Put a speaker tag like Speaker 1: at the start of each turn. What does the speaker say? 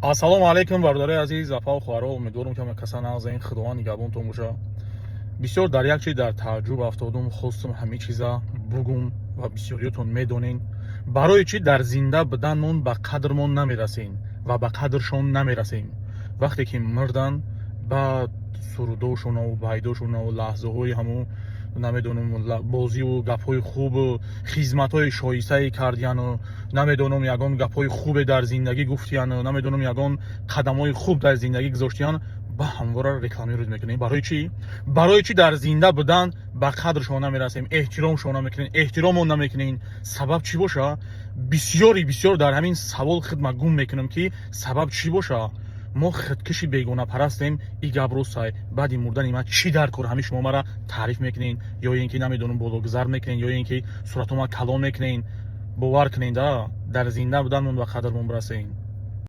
Speaker 1: ассалому алайкум бародари азиз вафо хуаро. умедворам ки каса нағзаин худованд нигабонтон боша. бисёр дар як чиз дар тааҷҷуб афтодум, хостум ҳамин чиза бугум ва бисёриётон медонен барои чӣ дар зинда буданмон ба қадрмон намерасем ва ба қадршон намерасем. вақте ки мирдан ба сурудошонаву байдошонаву лаҳзаҳои ҳамун намедонам бозиву гапҳои хубу хизматҳои шоистае кардияну намедонам ягон гапҳои хубе дар зиндагӣ гуфтияну намедонам ягон қадамҳои хуб дар зиндагӣ гузоштиян ба ҳамвора рекламируз мекунем. барои чӣ дар зинда будан ба қадршон намерасем, эҳтиромшон намекунем, эҳтиромон намекунем. сабаб чӣ боша? бисёр дар ҳамин савол хидма гум мекунам ки сабаб чӣ боша? мо худкуши бегонапарастем. и гапро сай баъди мурдани ман чӣ дар кор ҳамин шумо маро таъриф мекунен, ё ин ки намедонам бологузар мекунен, ё ин ки суратома калон мекунен. бовар кунен да дар зинда буданмон ба қадрмон расем.